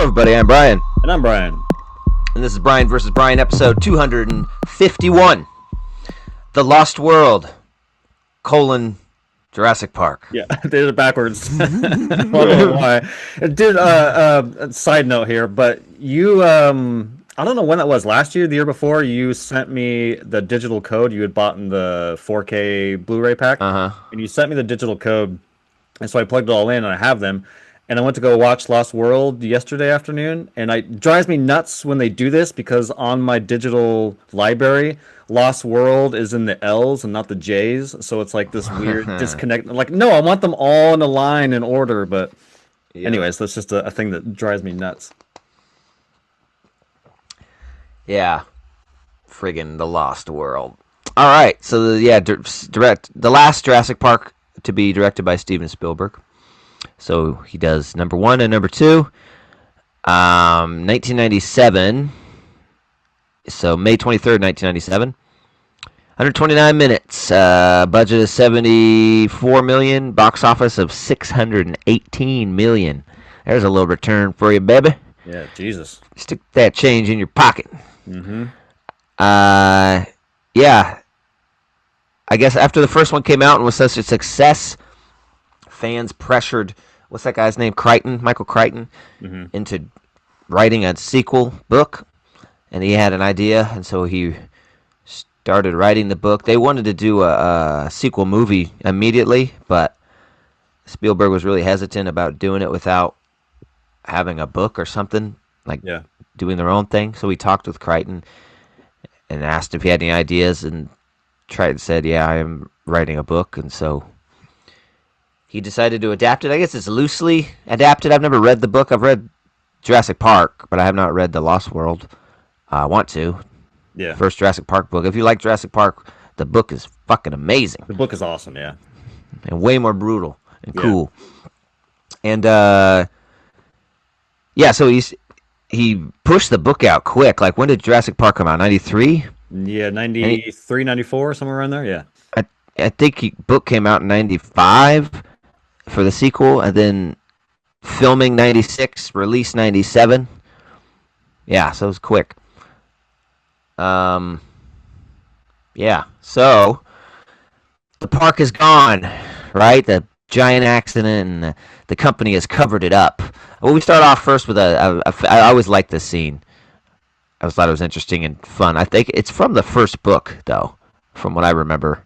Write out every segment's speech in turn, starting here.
everybody, I'm Brian. And I'm Brian. And this is Brian versus Brian, episode 251. The Lost World, Jurassic Park. Yeah, they did it backwards. I don't know why. Dude, side note here, but you, I don't know when that was, last year, the year before, you sent me the digital code you had bought in the 4K Blu-ray pack. And you sent me the digital code, and so I plugged it all in, and I have them. And I went to go watch Lost World yesterday afternoon, and it drives me nuts when they do this because on my digital library, Lost World is in the L's and not the J's, so it's like this weird disconnect. Like, no, I want them all in a line in order, but anyways, that's just a thing that drives me nuts. Yeah, friggin' The Lost World. All right, so the last Jurassic Park to be directed by Steven Spielberg. So he does number 1 and number 2. 1997. So May 23rd, 1997. 129 minutes. Budget is $74 million. Box office of $618 million. There's a little return for you, baby. Yeah, Jesus. Stick that change in your pocket. Mm-hmm. Yeah. I guess after the first one came out and was such a success, fans pressured, what's that guy's name? Michael Crichton, into writing a sequel book. And he had an idea, and so he started writing the book. They wanted to do a sequel movie immediately, but Spielberg was really hesitant about doing it without having a book or something, doing their own thing. So he talked with Crichton and asked if he had any ideas, and Crichton said, yeah, I am writing a book, and so he decided to adapt it. I guess it's loosely adapted. I've never read the book. I've read Jurassic Park, but I have not read The Lost World. I want to. Yeah. First Jurassic Park book. If you like Jurassic Park, the book is fucking amazing. The book is awesome, yeah. And way more brutal and cool. And so he pushed the book out quick. Like, when did Jurassic Park come out? 93? Yeah, 93, 94, somewhere around there, yeah. I think book came out in 95 for the sequel, and then filming 96, release 97. Yeah, so it was quick. So the park is gone, right? The giant accident, and the company has covered it up. Well, we start off first with I always liked this scene. I thought it was interesting and fun. I think it's from the first book, though, from what I remember.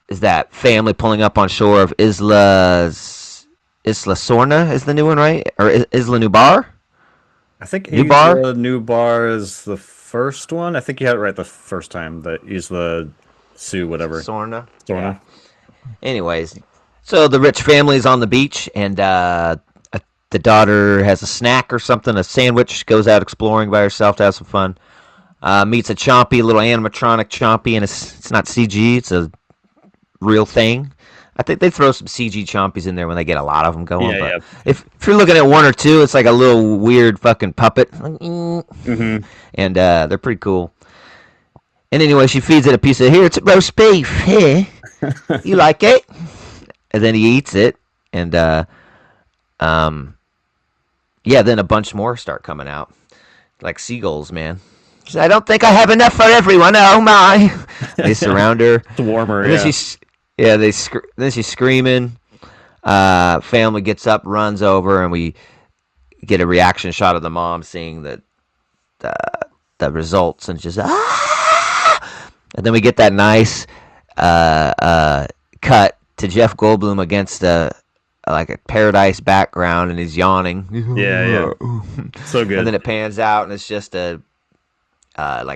Is that family pulling up on shore of Isla Sorna is the new one, right? Or Isla Nublar? I think Isla Nublar is the first one. I think you had it right the first time. The Isla Sioux, whatever. Sorna. Yeah. Anyways, so the rich family's on the beach, and the daughter has a snack or something, a sandwich, goes out exploring by herself to have some fun. Meets a Chompy, a little animatronic Chompy, and it's not CG, it's a real thing. I think they throw some CG Chompies in there when they get a lot of them going. Yeah, but if you're looking at one or two, it's like a little weird fucking puppet. And they're pretty cool. And anyway, she feeds it a piece of, here, it's roast beef. Here. You like it? And then he eats it. And, then a bunch more start coming out. Like seagulls, man. She said, I don't think I have enough for everyone. Oh, my. They surround her. It's warmer, and then then she's screaming. Family gets up, runs over, and we get a reaction shot of the mom seeing the results, and she's and then we get that nice cut to Jeff Goldblum against like a paradise background, and he's yawning. Yeah. So good. And then it pans out, and it's just like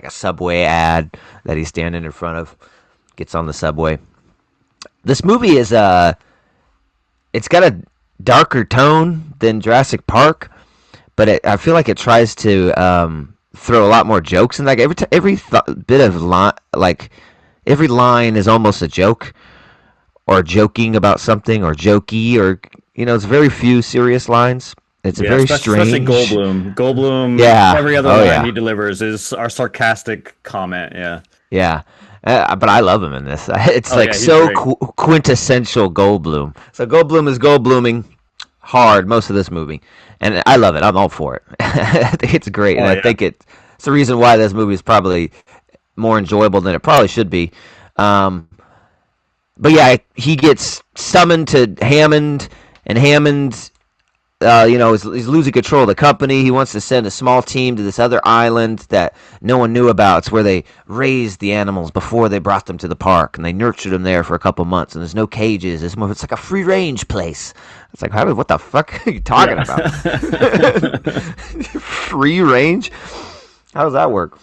a Subway ad that he's standing in front of. Gets on the subway. This movie is it's got a darker tone than Jurassic Park, but I feel like it tries to throw a lot more jokes in. Like every bit of line, like every line is almost a joke, or joking about something, or jokey, or it's very few serious lines. It's very strange. Especially Goldblum. Goldblum. Yeah. Every other line he delivers is our sarcastic comment. Yeah. Yeah. But I love him in this. It's so quintessential Goldblum. So Goldblum is Goldbluming hard most of this movie, and I love it. I'm all for it. I think it's great, and I think it's the reason why this movie is probably more enjoyable than it probably should be. But yeah, he gets summoned to Hammond, and Hammond, he's losing control of the company. He wants to send a small team to this other island that no one knew about. It's where they raised the animals before they brought them to the park, and they nurtured them there for a couple months. And there's no cages. It's like a free range place. It's like, what the fuck are you talking about? Free range? How does that work?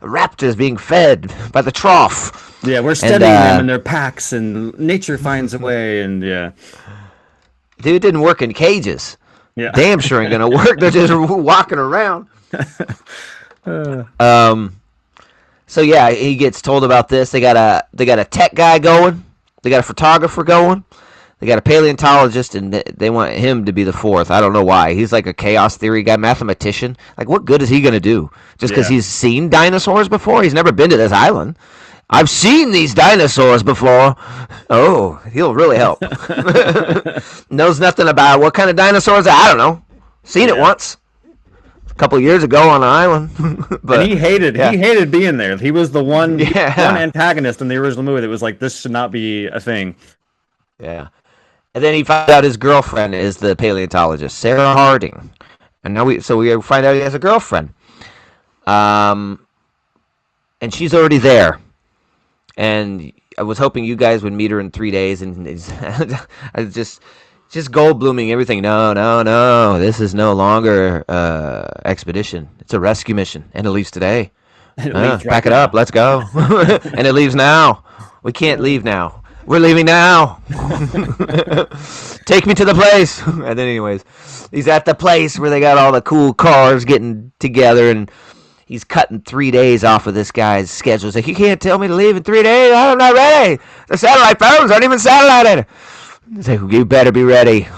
Raptors being fed by the trough. Yeah, we're studying them in their packs, and nature finds a way, and yeah. Dude, it didn't work in cages. Yeah. Damn sure ain't gonna work. They're just walking around. So yeah, he gets told about this. They got a tech guy going. They got a photographer going. They got a paleontologist, and they want him to be the fourth. I don't know why. He's like a chaos theory guy, mathematician. Like, what good is he gonna do? Just because he's seen dinosaurs before? He's never been to this island. I've seen these dinosaurs before. Oh, he'll really help. Knows nothing about what kind of dinosaurs. I don't know. Seen it once. A couple of years ago on an island. But and he hated being there. He was the one antagonist in the original movie that was like, this should not be a thing. Yeah. And then he finds out his girlfriend is the paleontologist, Sarah Harding. And now we find out he has a girlfriend. And she's already there. And I was hoping you guys would meet her in 3 days, and I just gold blooming everything. No, this is no longer expedition. It's a rescue mission, and it leaves today. Pack it up, let's go. And it leaves now. We can't leave now. We're leaving now. Take me to the place. And then, anyways, he's at the place where they got all the cool cars getting together, and he's cutting 3 days off of this guy's schedule. He's like, you can't tell me to leave in 3 days? I'm not ready. The satellite phones aren't even satellited. He's like, you better be ready.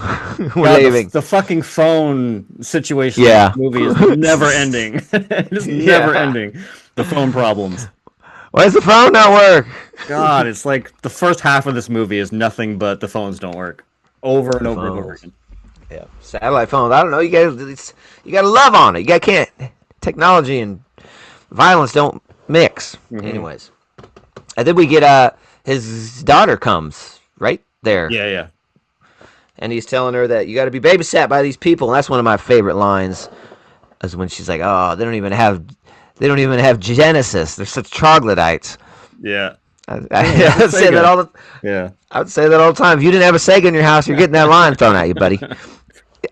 We're leaving. The fucking phone situation in this movie is never ending. It's never ending. The phone problems. Why does the phone not work? God, it's like the first half of this movie is nothing but the phones don't work. Over and over and over again. Yeah, satellite phones. I don't know. You gotta love on it. You can't. Technology and violence don't mix. Mm-hmm. Anyways, and then we get his daughter comes right there. Yeah. And he's telling her that you got to be babysat by these people. And that's one of my favorite lines, is when she's like, "Oh, they don't even have Genesis. They're such troglodytes." Yeah. I would say that all the I would say that all the time. If you didn't have a Sega in your house, you're getting that line thrown at you, buddy.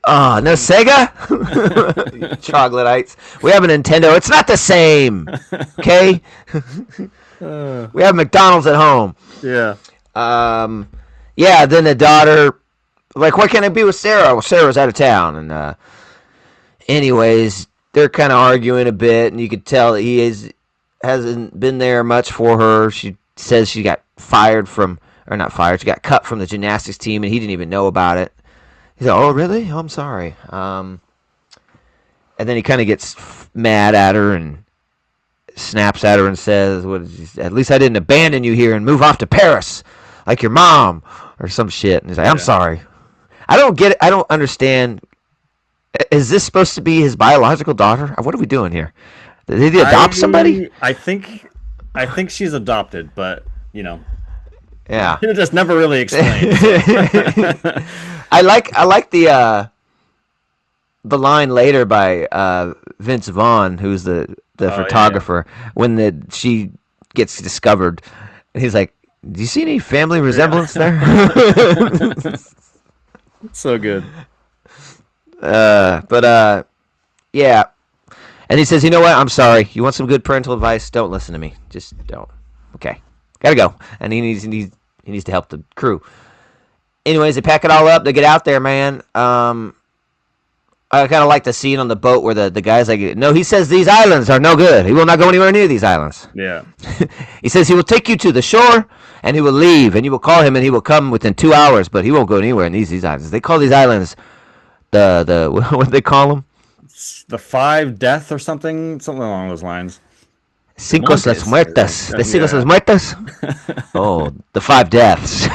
Oh, no Sega? Troglodytes. We have a Nintendo. It's not the same. Okay? We have McDonald's at home. Yeah. Yeah, then the daughter, like, why can't I be with Sarah? Well, Sarah's out of town. And anyways, they're kind of arguing a bit, and you could tell that he hasn't been there much for her. She says she got she got cut from the gymnastics team, and he didn't even know about it. He's like, oh, really? Oh, I'm sorry. And then he kind of gets mad at her and snaps at her and says, at least I didn't abandon you here and move off to Paris like your mom or some shit. And he's like, I'm sorry. I don't get it. I don't understand. Is this supposed to be his biological daughter? What are we doing here? Did he adopt somebody? I think she's adopted, but, you know. Yeah. It just never really explained. So. I like the line later by Vince Vaughn, who's the photographer, when she gets discovered, and he's like, "Do you see any family resemblance there?" So good. Yeah. And he says, "You know what? I'm sorry. You want some good parental advice? Don't listen to me. Just don't. Okay, gotta go." And he needs to help the crew. Anyways, they pack it all up. They get out there, man. I kind of like the scene on the boat where the guy's like, no, he says these islands are no good. He will not go anywhere near these islands. Yeah. He says he will take you to the shore, and he will leave, and you will call him, and he will come within 2 hours, but he won't go anywhere in these islands. They call these islands the what do they call them? The 5 Death or something along those lines. Cinco las muertas. The Cinco las muertas? Oh, the 5 deaths.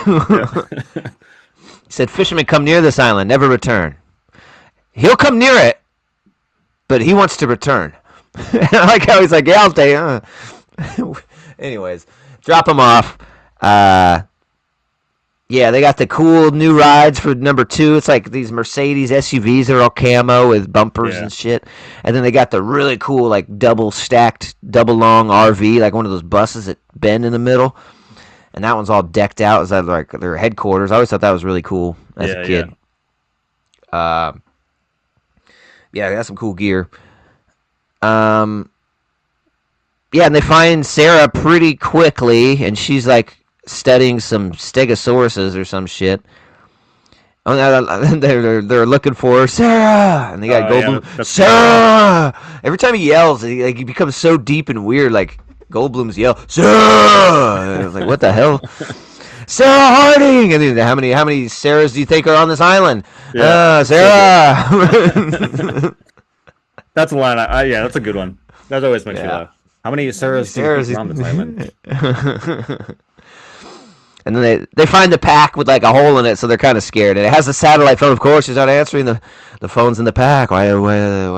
He said, fishermen come near this island, never return. He'll come near it, but he wants to return. I like how he's like, yeah, I'll stay. Anyways, drop him off. Yeah, they got the cool new rides for number 2. It's like these Mercedes SUVs that are all camo with bumpers and shit. And then they got the really cool, like, double stacked, double long RV, like one of those buses that bend in the middle. And that one's all decked out as like their headquarters. I always thought that was really cool as a kid. Yeah, they got some cool gear. Yeah, and they find Sarah pretty quickly, and she's like studying some stegosauruses or some shit. Oh, they're looking for her, Sarah, and they got Goldblum. Sarah. Every time he yells, he becomes so deep and weird. Like Goldblum's yell, Sarah. And I was like, what the hell? Sarah Harding. And then how many Sarahs do you think are on this island? Sarah. That's a line. Yeah, that's a good one. That always makes me laugh. How many Sarahs do you think are on this island? And then they find the pack with like a hole in it, so they're kind of scared. And it has a satellite phone. Of course, she's not answering the phone's in the pack. Why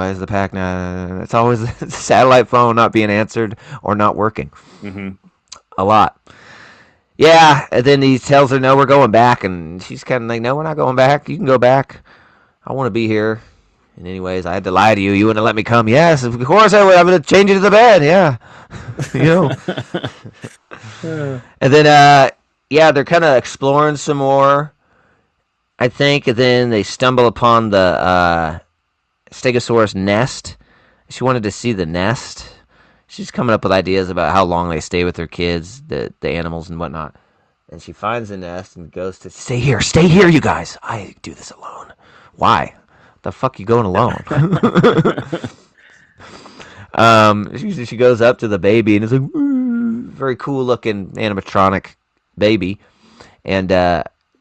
is the pack not? It's always the satellite phone not being answered or not working. Mm-hmm. A lot. Yeah, and then he tells her, no, we're going back. And she's kind of like, no, we're not going back. You can go back. I want to be here. And anyways, I had to lie to you. You wouldn't let me come. Yes, of course I would. I'm going to change you to the bed. Yeah. And then, yeah, they're kind of exploring some more, I think. And then they stumble upon the Stegosaurus nest. She wanted to see the nest. She's coming up with ideas about how long they stay with their kids, the animals and whatnot. And she finds the nest and goes to, stay here, you guys. I do this alone. Why? The fuck you going alone? She goes up to the baby and it's like, very cool looking animatronic baby, and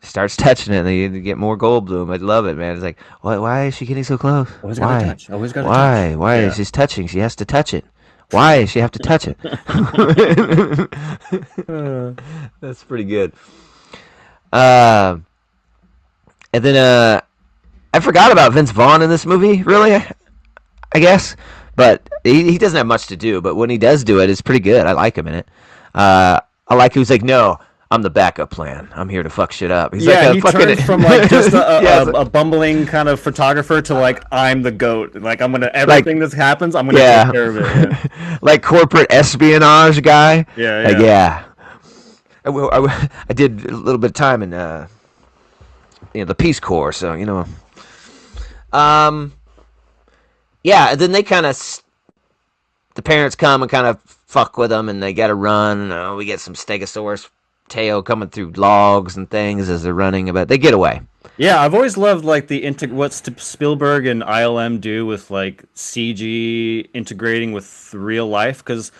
starts touching it, and they get more Goldblum. I love it, man. It's like, why is she getting so close? Always gotta touch. Always gotta touch. Why is she touching? She has to touch it. Why does she have to touch it? That's pretty good. And then I forgot about Vince Vaughn in this movie, really, I guess. But he doesn't have much to do, but when he does do it, it's pretty good. I like him in it. I like who's like, no, I'm the backup plan. I'm here to fuck shit up. He's like he turned from like just a bumbling kind of photographer to like, I'm the GOAT. Like, I'm gonna everything that happens, I'm gonna take care of it. Yeah. Like corporate espionage guy. Yeah. Like, yeah. I did a little bit of time in the Peace Corps, so yeah. And then they kind of the parents come and kind of fuck with them, and they got to run. We get some Stegosaurus tail coming through logs and things as they're running, but they get away. Yeah, I've always loved like what Spielberg and ILM do with like CG integrating with real life, because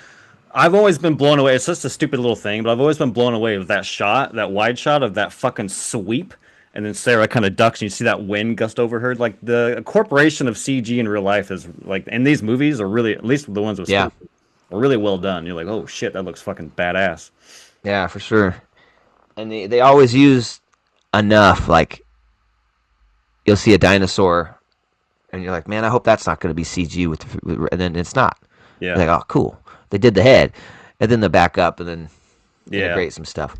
I've always been blown away. It's just a stupid little thing, but I've always been blown away with that shot, that wide shot of that fucking sweep, and then Sarah kind of ducks, and you see that wind gust over her. Like the incorporation of CG in real life is like, and these movies are really, at least the ones with Spielberg, are really well done. You're like, oh shit, that looks fucking badass. Yeah, for sure. And they always use enough, like, you'll see a dinosaur, and you're like, man, I hope that's not going to be CG and then it's not. Yeah. Like, oh, cool. They did the head, and then the back up, and then integrate some stuff.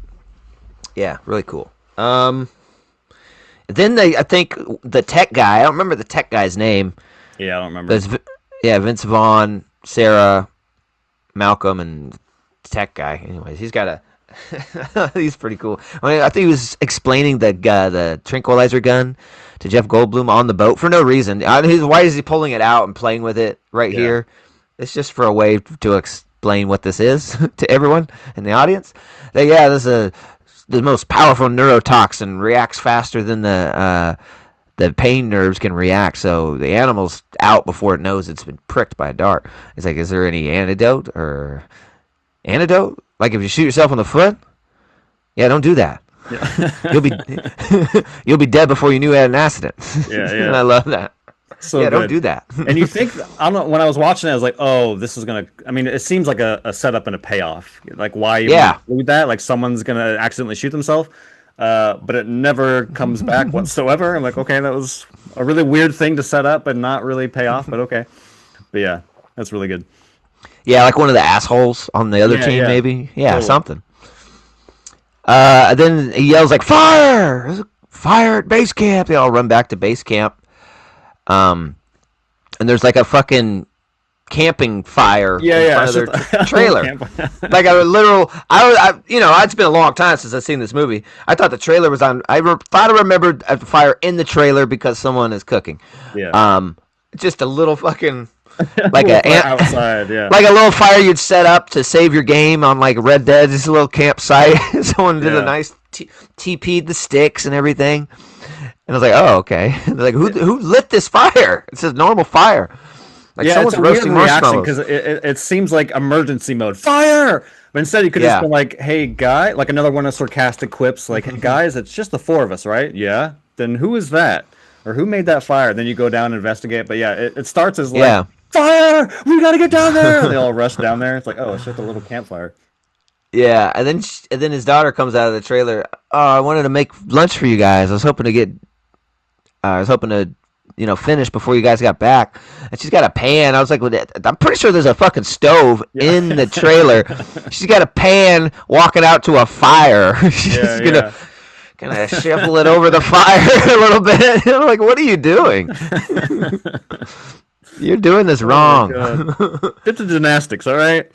Yeah, really cool. Then I think the tech guy, I don't remember the tech guy's name. Yeah, I don't remember. Vince Vaughn, Sarah, Malcolm, and the tech guy. Anyways, he's got he's pretty cool. I think he was explaining the tranquilizer gun to Jeff Goldblum on the boat for no reason. Why is he pulling it out and playing with it here? It's just for a way to explain what this is to everyone in the audience. This is the most powerful neurotoxin, reacts faster than the pain nerves can react. So the animal's out before it knows it's been pricked by a dart. It's like, is there any antidote? Like if you shoot yourself in the foot? Yeah, don't do that. Yeah. You'll be dead before you knew you had an accident. Yeah. And I love that. So good. Don't do that. And you think, I don't know, when I was watching it, I was like, oh, this is gonna, I mean, it seems like a setup and a payoff. Like, why include that? Like, someone's gonna accidentally shoot themselves. But it never comes back whatsoever. I'm like, okay, that was a really weird thing to set up and not really pay off, but okay. But yeah, that's really good. Yeah, like one of the assholes on the other team, Yeah, maybe. Yeah, totally. something. Then he yells like, "Fire! There's a fire at base camp!" They all run back to base camp. And there's like a fucking camping fire in front of their trailer. Like a literal. It's been a long time since I've seen this movie. I thought the trailer was on. Thought I remembered a fire in the trailer because someone is cooking. Yeah. Just a little fucking. Like outside, yeah. Like a little fire you'd set up to save your game on like Red Dead. Just a little campsite. Someone did a nice TP'd the sticks and everything. And I was like, oh, okay. They're like, who lit this fire? It's a normal fire. Like someone's roasting marshmallows. Because it seems like emergency mode. Fire! But instead you could just be like, hey, guy, like another one of sarcastic quips, like, hey, guys, it's just the four of us, right? Yeah. Then who is that? Or who made that fire? Then you go down and investigate. But yeah, it starts as like, fire! We gotta get down there! And they all rush down there. It's like, oh, it's just a little campfire. Yeah, and then his daughter comes out of the trailer. Oh, I wanted to make lunch for you guys. I was hoping to finish before you guys got back. And she's got a pan. I was like, I'm pretty sure there's a fucking stove in the trailer. She's got a pan walking out to a fire. She's gonna shovel it over the fire a little bit. I'm like, what are you doing? You're doing this wrong. Get to gymnastics, all right?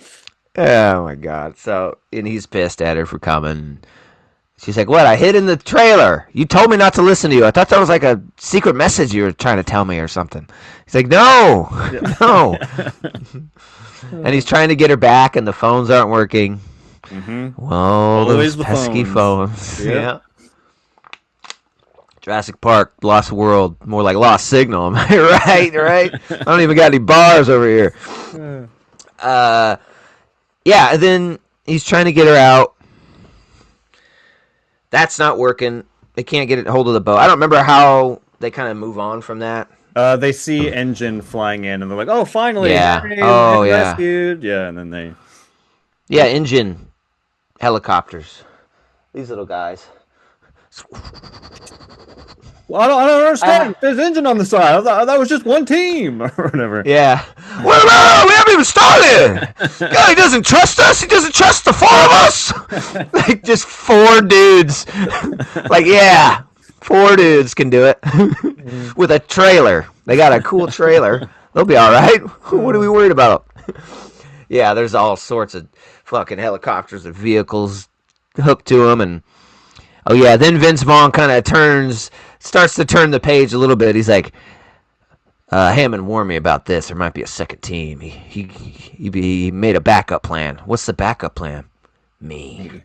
Oh my god. So, and he's pissed at her for coming. She's like, what? I hid in the trailer. You told me not to listen to you. I thought that was like a secret message you were trying to tell me or something. He's like, no. No. And he's trying to get her back and the phones aren't working. Well, those pesky phones. Yeah. Jurassic Park, Lost World, more like Lost Signal. Am I right? Right? I don't even got any bars over here. Yeah, and then he's trying to get her out. That's not working. They can't get a hold of the boat. I don't remember how they kind of move on from that. They see engine flying in, and they're like, "Oh, finally! Yeah. Rescued!" Yeah, and then they. Yeah, engine helicopters. These little guys. Well, I don't understand. There's engine on the side. I thought that was just one team or whatever. Yeah. Well, no, we haven't even started. God, he doesn't trust us. He doesn't trust the four of us. Like just four dudes. Like, yeah, four dudes can do it with a trailer. They got a cool trailer. They'll be all right. What are we worried about? Yeah, there's all sorts of fucking helicopters and vehicles hooked to them, and oh yeah, then Vince Vaughn kind of starts to turn the page a little bit. He's like, Hammond warned me about this. There might be a second team. He made a backup plan. What's the backup plan? Me.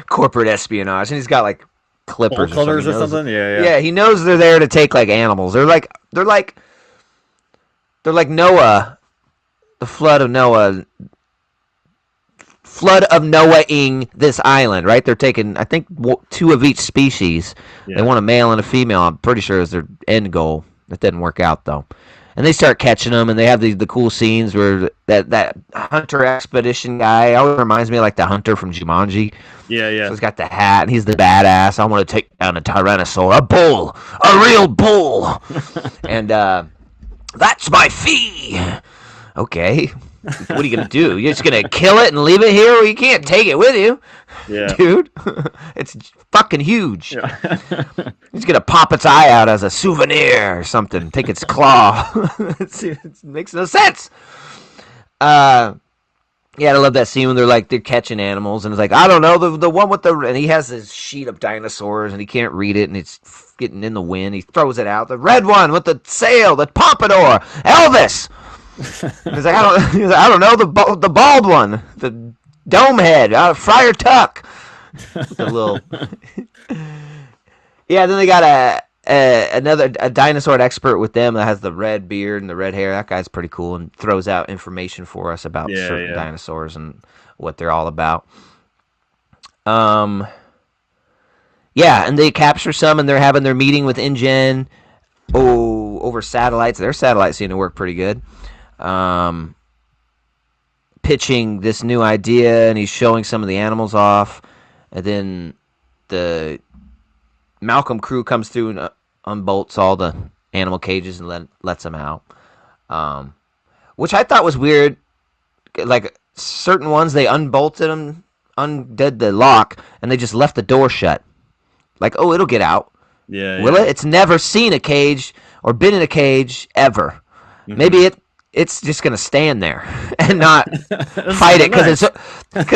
Corporate espionage, and he's got like clippers or something. Yeah. Yeah, he knows they're there to take like animals. They're like Noah, the flood of Noah-ing this island, right? They're taking, I think, two of each species. Yeah. They want a male and a female. I'm pretty sure is their end goal. That didn't work out though. And they start catching them, and they have the cool scenes where that hunter expedition guy always reminds me of like the hunter from Jumanji. Yeah. So he's got the hat, and he's the badass. I want to take down a tyrannosaur, a bull, a real bull, and that's my fee. Okay. What are you going to do? You're just going to kill it and leave it here? Well, you can't take it with you. Yeah. Dude. It's fucking huge. Yeah. He's going to pop its eye out as a souvenir or something. Take its claw. It makes no sense. Yeah, I love that scene when they're catching animals, and it's like, I don't know, the one with and he has this sheet of dinosaurs, and he can't read it, and it's getting in the wind. He throws it out. The red one with the sail, the pompadour, Elvis. He's like, I don't know, the bald one, the dome head, Friar Tuck. The little. Yeah, then they got a dinosaur expert with them that has the red beard and the red hair. That guy's pretty cool and throws out information for us about certain dinosaurs and what they're all about. Yeah, and they capture some, and they're having their meeting with InGen over satellites. Their satellites seem to work pretty good. Pitching this new idea, and he's showing some of the animals off, and then the Malcolm crew comes through unbolts all the animal cages and lets them out. Which I thought was weird. Like certain ones, they unbolted them, undid the lock, and they just left the door shut. Like, oh, it'll get out. Yeah. Will it? It's never seen a cage or been in a cage ever. Mm-hmm. Maybe it's just gonna stand there and not fight it because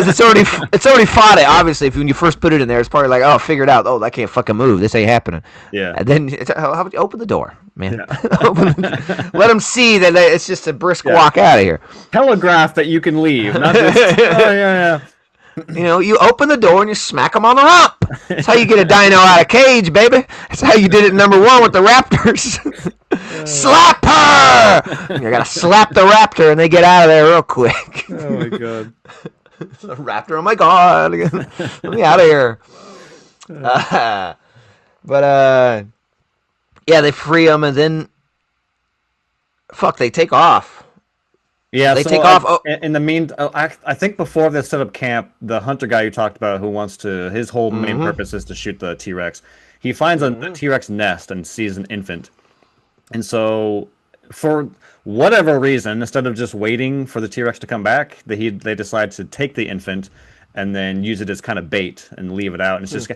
it's already fought it. Obviously, when you first put it in there, it's probably like, oh, figure it out. Oh, I can't fucking move. This ain't happening. Yeah. And then how about you open the door, man? Yeah. Let them see that it's just a brisk walk out of here. Telegraph that you can leave, not just. Oh yeah. You know, you open the door and you smack them on the rump. That's how you get a dino out of cage, baby. That's how you did it number 1 with the raptors. Slap her! You gotta slap the raptor and they get out of there real quick. Oh my god. The raptor, oh my god. Let me out of here. Yeah, they free them and then they take off. Yeah, they take off. In the meantime, I think before they set up camp, the hunter guy you talked about, who wants to, his whole main purpose is to shoot the T-Rex. He finds a T-Rex nest and sees an infant, and so for whatever reason, instead of just waiting for the T-Rex to come back, they decide to take the infant and then use it as kind of bait and leave it out, and it's just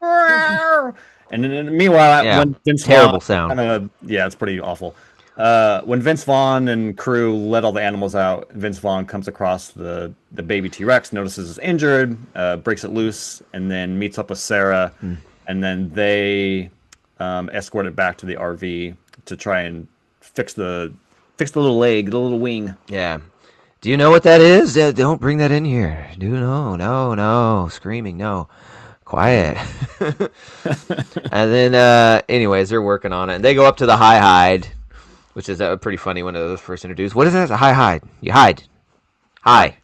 and then meanwhile, when Vince terrible sound. It's pretty awful. When Vince Vaughn and crew let all the animals out, Vince Vaughn comes across the baby T-Rex, notices it's injured, breaks it loose, and then meets up with Sarah, and then they escort it back to the RV to try and fix the little leg, the little wing. Yeah. Do you know what that is? Don't bring that in here. No. Screaming, no. Quiet. And then, anyways, they're working on it. And they go up to the high hide, which is pretty funny when it was first introduced. What is that? A high hide. You hide. High.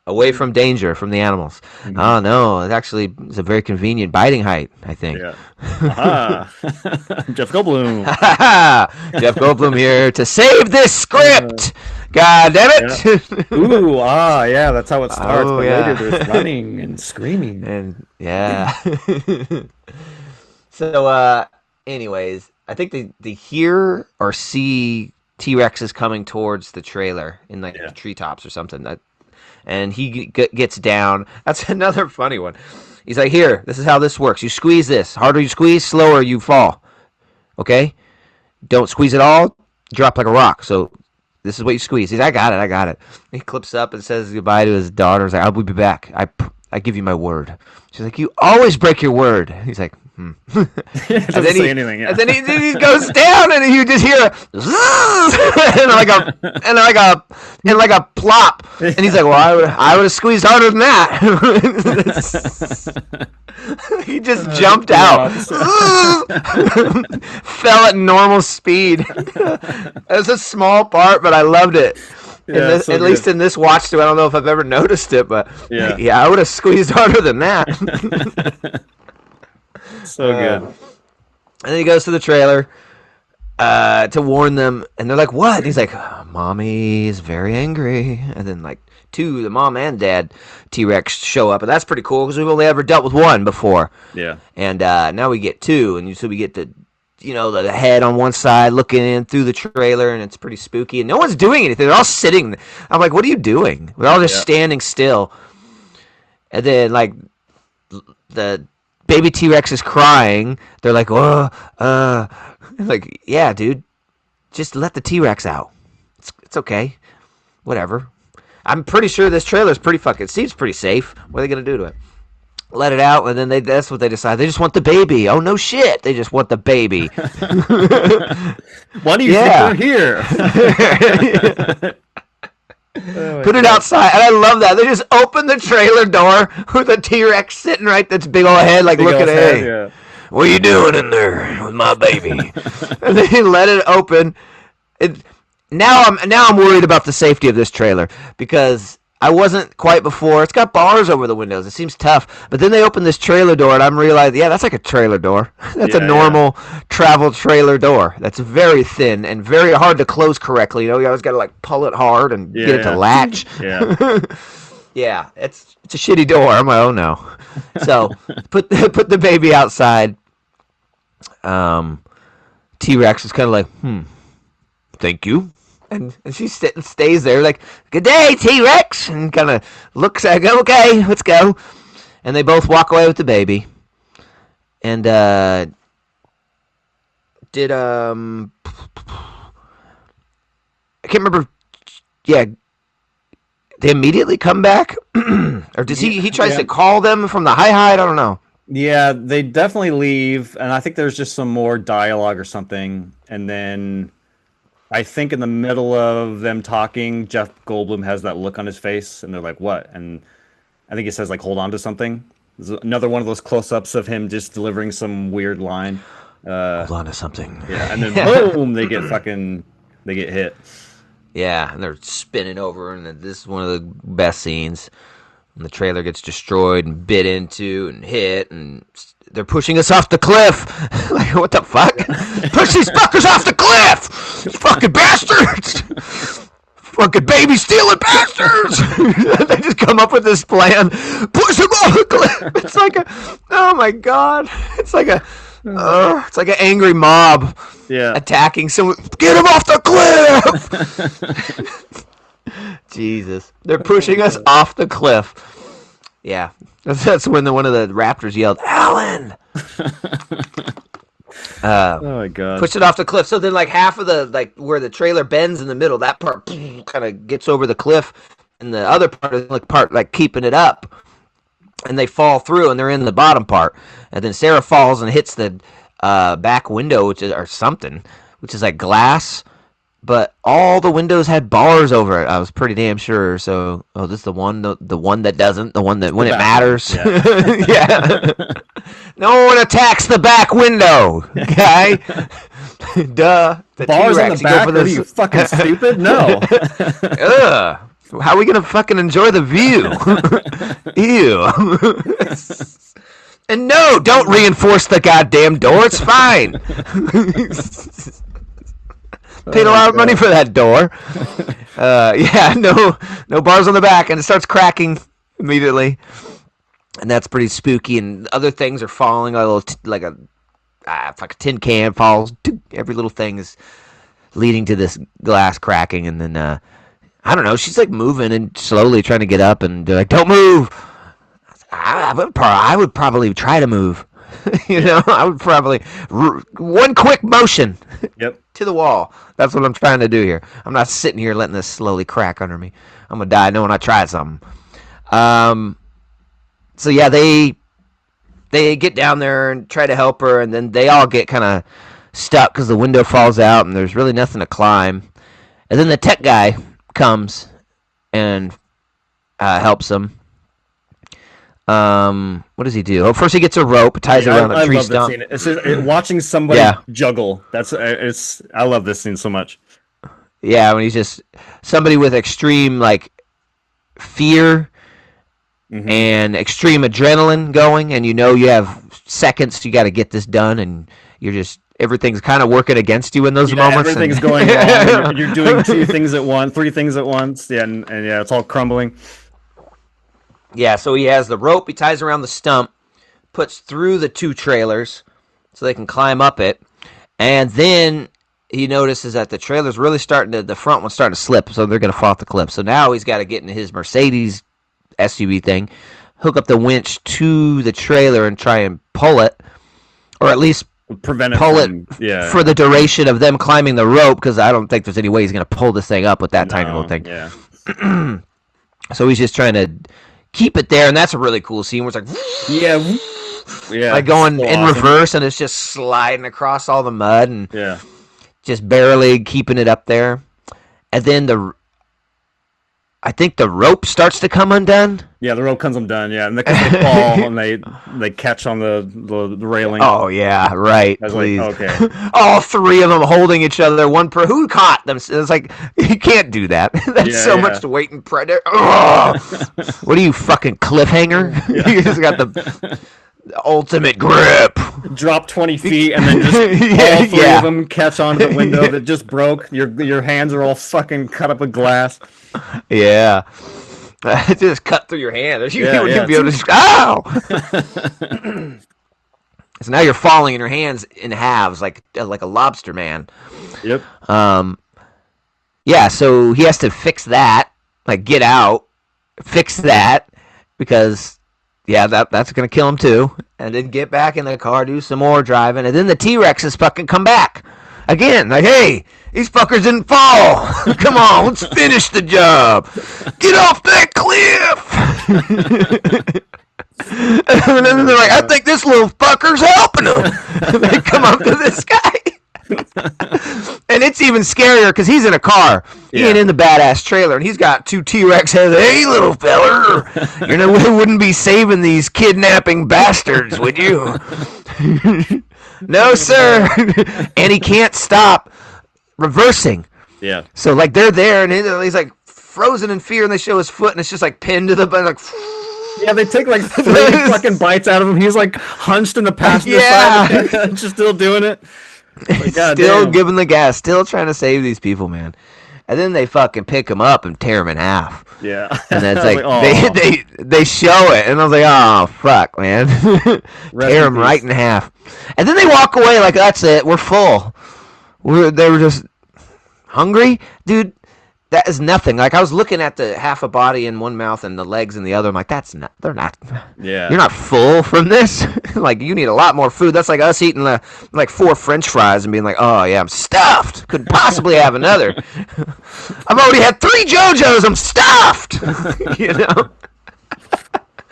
Away from danger, from the animals. Mm-hmm. Oh, no. It actually is a very convenient biting height, I think. Yeah. Jeff Goldblum. Jeff Goldblum here to save this script. God damn it. Yeah. Ooh, yeah. That's how it starts. But later there's running and screaming. And yeah. So, anyways, I think they hear or see T-Rex is coming towards the trailer in the treetops or something. And he gets down. That's another funny one. He's like, here, this is how this works. You squeeze this. Harder you squeeze, slower you fall. Okay? Don't squeeze it all. Drop like a rock. So this is what you squeeze. He's like, I got it. He clips up and says goodbye to his daughter. He's like, I'll be back. I give you my word. She's like, you always break your word. He's like, and then say anything. Yeah. And then he goes down, and you just hear and like a plop. And he's like, well, I would have squeezed harder than that. He just jumped out, fell at normal speed. It's a small part, but I loved it. At least in this watch through, I don't know if I've ever noticed it, but I would have squeezed harder than that. So good. And then he goes to the trailer to warn them, and they're like, what? And he's like, Mommy is very angry. And then the mom and dad T-Rex show up, and that's pretty cool because we've only ever dealt with one before. Yeah. And now we get two, and so we get the head on one side looking in through the trailer, and it's pretty spooky, and no one's doing anything. They're all sitting. I'm like, what are you doing? We're all just standing still. And then the baby T-Rex is crying. They're like, like, yeah, dude, just let the T-Rex out. It's okay. Whatever. I'm pretty sure this trailer is seems pretty safe. What are they going to do to it? Let it out, and then that's what they decide. They just want the baby. Oh, no shit. They just want the baby. Why do you think they're here? Put it outside. And I love that. They just open the trailer door with a T-Rex sitting right that's big old head, looking at hey, what are you doing in there with my baby? And they let it open. Now I'm worried about the safety of this trailer because I wasn't quite before. It's got bars over the windows. It seems tough. But then they open this trailer door, and I'm realizing, that's like a trailer door. That's a normal travel trailer door. That's very thin and very hard to close correctly. You always got to pull it hard and get it to latch. Yeah. Yeah, it's a shitty door. I'm like, oh no. So put the baby outside. T-Rex is kind of like, thank you. And she stays there like, good day, T-Rex, and kind of looks at, okay, let's go. And they both walk away with the baby. And did I can't remember. Yeah, they immediately come back, or does he tries to call them from the high? I don't know. Yeah, they definitely leave, and I think there's just some more dialogue or something, and then I think in the middle of them talking, Jeff Goldblum has that look on his face, and they're like, "What?" And I think he says like, "Hold on to something." There's another one of those close-ups of him just delivering some weird line. Hold on to something. Yeah, and then boom, they get hit. Yeah, and they're spinning over, and this is one of the best scenes. And the trailer gets destroyed and bit into and hit, and they're pushing us off the cliff. Like, what the fuck? Push these fuckers off the cliff! You fucking bastards! Fucking baby stealing bastards! They just come up with this plan. Push them off the cliff! It's like oh my god. It's like an angry mob attacking someone. Get him off the cliff! Jesus. They're pushing us off the cliff. Yeah. That's when one of the raptors yelled, Alan! Oh my god. Push it off the cliff. So then like half of the, like where the trailer bends in the middle, that part kind of gets over the cliff, and the other part is like keeping it up. And they fall through, and they're in the bottom part. And then Sarah falls and hits the back window, or something, which is like glass. But all the windows had bars over it. I was pretty damn sure. So, this is the one that doesn't, the one that when it matters. Yeah. Yeah. No one attacks the back window, guy. Duh. The bars T-Rex. on the back? Are you fucking stupid? No. Ugh. How are we gonna fucking enjoy the view? Ew. And no, don't reinforce the goddamn door. It's fine. Paid a lot of money for that door. Yeah, no bars on the back, and it starts cracking immediately, and that's pretty spooky. And other things are falling. Like a tin can falls. Every little thing is leading to this glass cracking, and then I don't know. She's like moving and slowly trying to get up, and they're like, "Don't move." I would probably try to move. I would probably one quick motion. Yep. To the wall. That's what I'm trying to do here. I'm not sitting here letting this slowly crack under me. I'm gonna die knowing I tried something. So yeah, they get down there and try to help her, and then they all get kind of stuck because the window falls out, and there's really nothing to climb. And then the tech guy comes and helps them. What does he do? Oh, first he gets a rope, ties it around a tree stump. It's just, watching somebody juggle. I love this scene so much. Yeah, when he's just somebody with extreme like fear and extreme adrenaline going, and you have seconds. You got to get this done, and you're just everything's kind of working against you in those moments. Everything's going wrong. You're doing 3 things at once. Yeah, and it's all crumbling. Yeah, so he has the rope he ties around the stump, puts through the 2 trailers so they can climb up it, and then he notices that the trailer's really the front one's starting to slip, so they're going to fall off the cliff. So now he's got to get in his Mercedes SUV thing, hook up the winch to the trailer and try and pull it, or at least prevent it for the duration of them climbing the rope, because I don't think there's any way he's going to pull this thing up with that tiny little thing. Yeah. So he's just trying to keep it there, and that's a really cool scene where it's like like going so in reverse, and it's just sliding across all the mud and just barely keeping it up there. And then I think the rope starts to come undone. Yeah, the rope comes undone. Yeah, and they fall and they catch on the railing. Oh yeah, right. Please. Like, okay. All 3 of them holding each other. Who caught them? It's like you can't do that. That's so much to wait and predator. What are you, fucking cliffhanger? Yeah. You just got the ultimate grip. Drop 20 feet and then just all 3 of them catch onto the window that just broke. Your hands are all fucking cut up with glass. Yeah. Just cut through your hand. You Yeah, wouldn't yeah. even be able to. Ow! So now you're falling, and your hands in halves, like a lobster man. Yep. Yeah. So he has to fix that, like get out, fix that, because yeah, that's gonna kill him too. And then get back in the car, do some more driving, and then the T-Rexes fucking come back again. Like, hey, these fuckers didn't fall. Come on, let's finish the job. Get off that cliff. And then they're like, I think this little fucker's helping them. They come up to this guy. And it's even scarier because he's in a car. He ain't in the badass trailer, and he's got 2 T-Rex heads. Hey, little feller, you wouldn't be saving these kidnapping bastards, would you? No, sir. And he can't stop reversing. Yeah. So like they're there, and he's like frozen in fear, and they show his foot, and it's just like pinned to the button, like. Yeah, they take like 3 fucking bites out of him. He's like hunched in the passenger side, just still doing it. Like, still giving the gas, still trying to save these people, man. And then they fucking pick him up and tear him in half. Yeah, and that's like they show it, and I was like, oh fuck, man, tear him right in half. And then they walk away like that's it, we're full. They were just hungry, dude. That is nothing. Like I was looking at the half a body in one mouth and the legs in the other. I'm like, they're not. Yeah. You're not full from this. Like you need a lot more food. That's like us eating like 4 French fries and being like, oh yeah, I'm stuffed. Couldn't possibly have another. I've already had 3 JoJo's. I'm stuffed.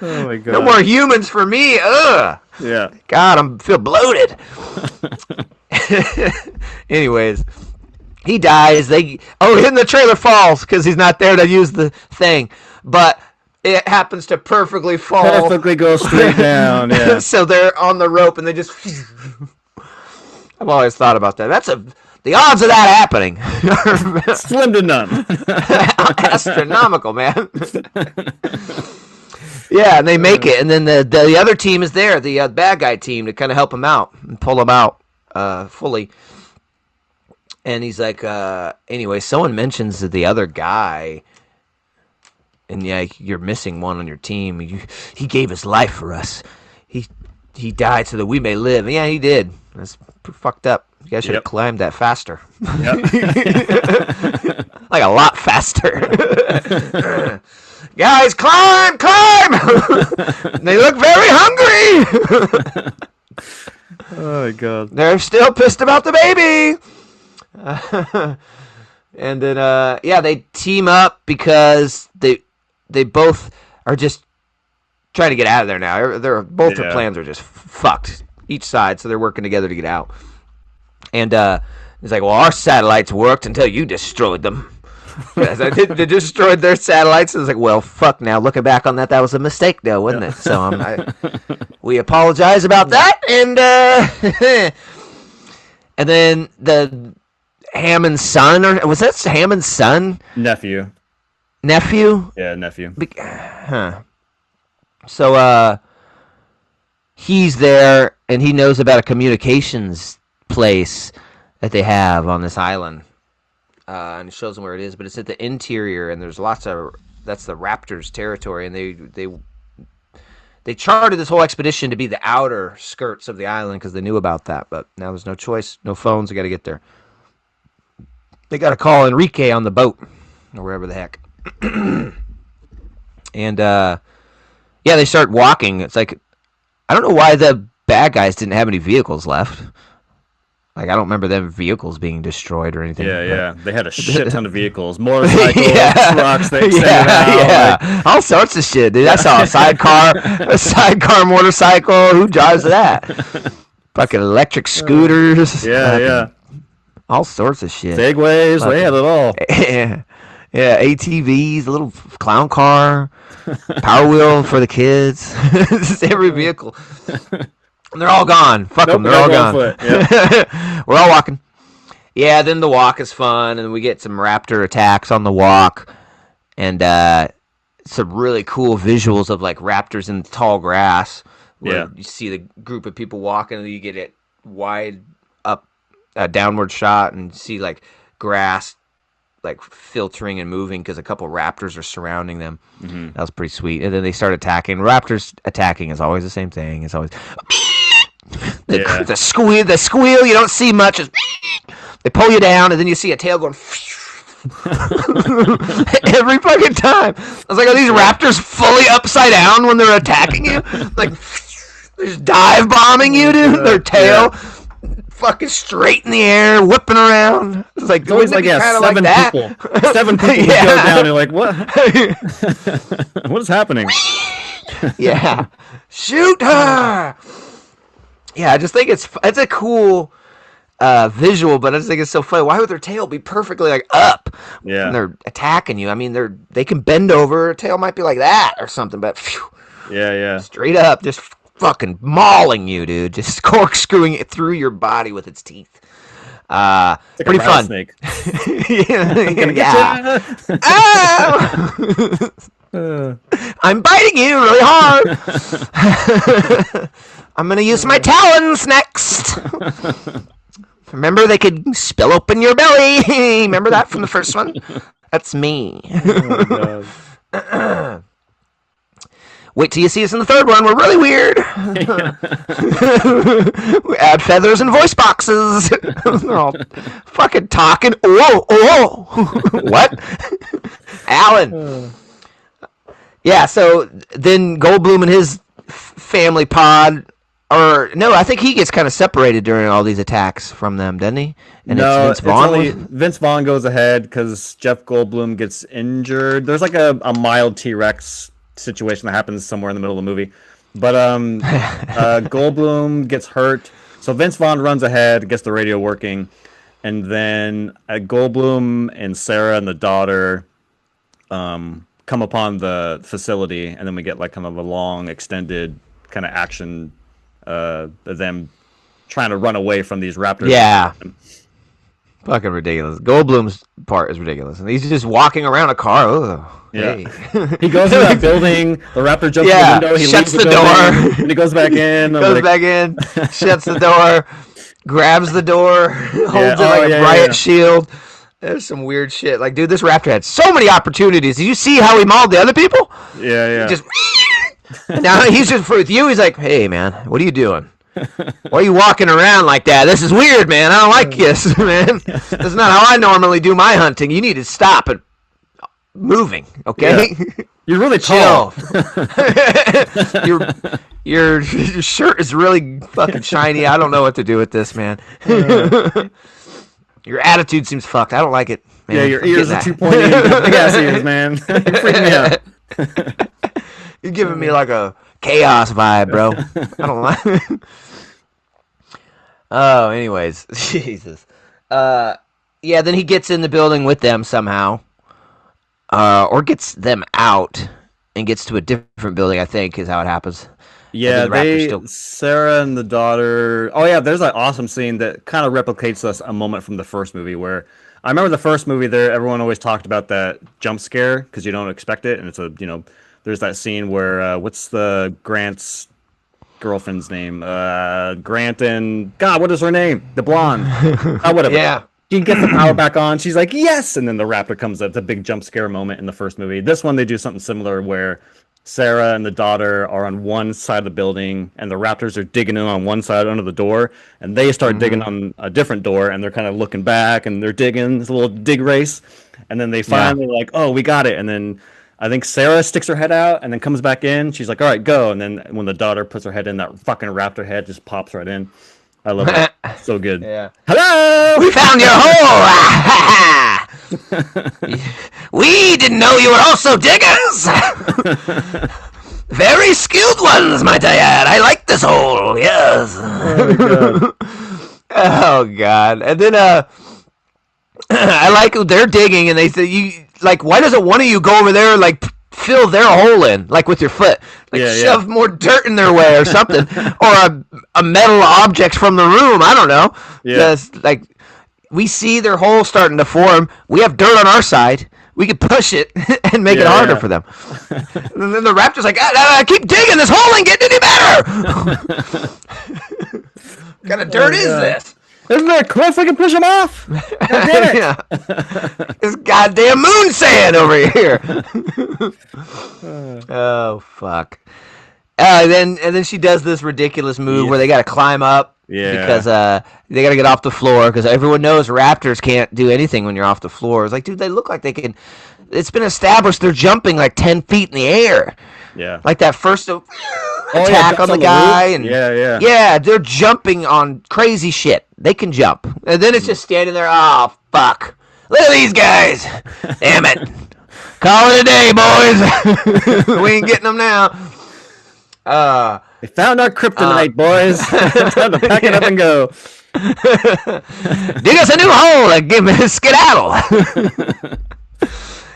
Oh my god. No more humans for me. Ugh. Yeah. God, feel bloated. Anyways. He dies. Then the trailer falls because he's not there to use the thing. But it happens to perfectly fall. Perfectly go straight down, yeah. So they're on the rope and they just... I've always thought about that. The odds of that happening. Slim to none. Astronomical, man. Yeah, and they make it. And then the other team is there, the bad guy team, to kind of help him out and pull him out fully. And he's like, anyway, someone mentions the other guy, and yeah, you're missing one on your team. He gave his life for us. He died so that we may live. And yeah, he did. That's fucked up. You guys should have climbed that faster. Yep. Like a lot faster. Guys, climb! They look very hungry. Oh my god. They're still pissed about the baby. And then they team up because they both are just trying to get out of there now. Their plans are just fucked, each side, so they're working together to get out. And he's like, well, our satellites worked until you destroyed them. They destroyed their satellites. And it's like, well, fuck now. Looking back on that was a mistake, though, wasn't it? So we apologize about that. And then the Hammond's son, or was that Hammond's son? Nephew? Yeah, nephew. So he's there, and he knows about a communications place that they have on this island. And it shows them where it is, but it's at the interior, and there's that's the Raptors' territory, and they charted this whole expedition to be the outer skirts of the island because they knew about that, but now there's no choice, no phones, they got to get there. They got to call Enrique on the boat, or wherever the heck. And, they start walking. It's like, I don't know why the bad guys didn't have any vehicles left. Like, I don't remember them vehicles being destroyed or anything. Yeah. They had a shit ton of vehicles. Motorcycles, trucks, they extended out. Like... all sorts of shit, dude. I saw a sidecar motorcycle. Who drives that? Fucking electric scooters. Yeah. All sorts of shit. Segways, they had it all. Yeah, ATVs, a little clown car, Power Wheel for the kids. Just every vehicle. And they're all gone. Fuck them, they're all gone. Yep. We're all walking. Yeah, then the walk is fun, and we get some raptor attacks on the walk. And some really cool visuals of like raptors in the tall grass. Where you see the group of people walking, and you get it wide up, downward shot, and see like grass like filtering and moving because a couple raptors are surrounding them. That was pretty sweet. And then they start attacking. Raptors attacking is always the same thing. It's always the squeal. You don't see much. They pull you down, and then you see a tail going. Every fucking time. I was like, are these raptors fully upside down when they're attacking you? Like, they're just dive bombing you, dude. Their tail fucking straight in the air, whipping around. It's like, always like, seven people. 7 people go down. You're like, what? What is happening? Yeah. Shoot her! Yeah, I just think it's a cool visual, but I just think it's so funny. Why would their tail be perfectly like up when they're attacking you? I mean, they can bend over. Their tail might be like that or something, but straight up, just fucking mauling you, dude. Just corkscrewing it through your body with its teeth. Like pretty fun. Snake. I'm biting you really hard. I'm gonna use my talons next. Remember, they could spill open your belly. Remember that from the first one? That's me. Oh, God. Wait till you see us in the third one. We're really weird. We add feathers and voice boxes. They're all fucking talking. Oh. What? Alan. Yeah, so then Goldblum and his family pod... Or no, I think he gets kind of separated during all these attacks from them, doesn't he? And no, it's Vince Vaughn. Vince Vaughn goes ahead because Jeff Goldblum gets injured. There's like a mild T-Rex situation that happens somewhere in the middle of the movie, but Goldblum gets hurt, so Vince Vaughn runs ahead, gets the radio working, and then Goldblum and Sarah and the daughter come upon the facility, and then we get like kind of a long, extended kind of action. Them trying to run away from these raptors. Yeah. Fucking ridiculous. Goldblum's part is ridiculous. And he's just walking around a car. Ugh. Yeah. Hey. He goes to that building, the raptor jumps in the window, he shuts leaves the door, door. and he goes back in. Shuts the door, grabs the door, holds it like a riot shield. There's some weird shit. Like, dude, this raptor had so many opportunities. Did you see how he mauled the other people? Yeah. He just... Now he's just with you. He's like, "Hey, man, what are you doing? Why are you walking around like that? This is weird, man. I don't like this, man. This is not how I normally do my hunting. You need to stop it moving, okay? Yeah. You're really tall. your shirt is really fucking shiny. I don't know what to do with this, man. Your attitude seems fucked. I don't like it, man. Yeah, your ears are too pointy. Big ass ears, man. You're freaking me out. You're giving me like a chaos vibe, bro. I don't like it. Oh, anyways. Jesus. Yeah, then he gets in the building with them somehow. Or gets them out and gets to a different building, I think, is how it happens. Yeah, Sarah and the daughter... Oh, yeah, there's that awesome scene that kind of replicates a moment from the first movie where... I remember the first movie there, everyone always talked about that jump scare because you don't expect it, and it's there's that scene where what's the Grant's girlfriend's name? Grant and God, what is her name? The blonde. Whatever. Yeah. She gets the power back on. She's like, yes, and then the raptor comes up. It's a big jump scare moment in the first movie. This one they do something similar where Sarah and the daughter are on one side of the building, and the raptors are digging in on one side under the door, and they start digging on a different door, and they're kind of looking back, and they're digging. It's a little dig race, and then they finally like, oh, we got it, and then. I think Sarah sticks her head out and then comes back in. She's like, all right, go. And then when the daughter puts her head in, that fucking raptor head just pops right in. I love it. So good. Yeah. Hello! We found your hole! We didn't know you were also diggers! Very skilled ones, might I add. I like this hole, yes. Oh, God. And then, I like they're digging, and they say, like, why doesn't one of you go over there and, like, fill their hole in, like, with your foot? Like, shove more dirt in their way or something. Or a metal object from the room. I don't know. Yeah. Just, like, we see their hole starting to form. We have dirt on our side. We could push it and make it harder for them. And then the raptor's like, keep digging. This hole ain't getting any better. What kind of dirt is this? Isn't there a cliff we can push him off? God damn it! Yeah. This goddamn moon sand over here. Oh fuck. And then she does this ridiculous move where they got to climb up because they got to get off the floor because everyone knows raptors can't do anything when you're off the floor. It's like, dude, they look like they can. It's been established they're jumping like 10 feet in the air. Yeah. Like that first attack on the guy. And yeah, they're jumping on crazy shit. They can jump. And then it's just standing there. Oh, fuck. Look at these guys. Damn it. Call it a day, boys. We ain't getting them now. We found our kryptonite, boys. It's time to pack it up and go. Dig us a new hole and give me a skedaddle.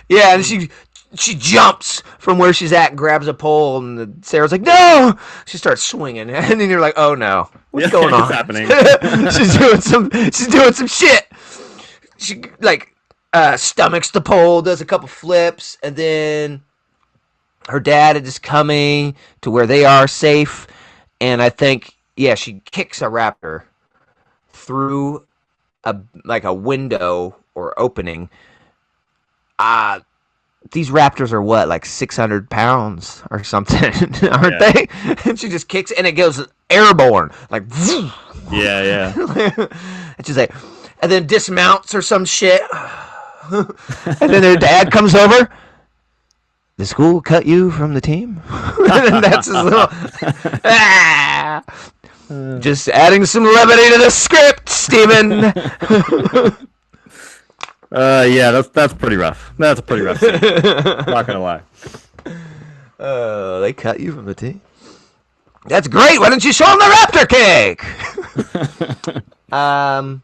Yeah, and she jumps from where she's at and grabs a pole, and Sarah's like, no! She starts swinging, and then you're like, oh no. What's going on? What's happening? She's doing some shit. She, like, stomachs the pole, does a couple flips, and then her dad is coming to where they are safe, and I think, she kicks a raptor through a window or opening. These raptors are what, like 600 pounds or something, aren't they? And she just kicks, and it goes airborne, like. Yeah. And she's like, and then dismounts or some shit, and then her dad comes over. The school cut you from the team? And that's his little... Just adding some levity to the script, Steven. That's pretty rough. That's a pretty rough scene. Not gonna lie. They cut you from the team? That's great! Why don't you show them the raptor cake? I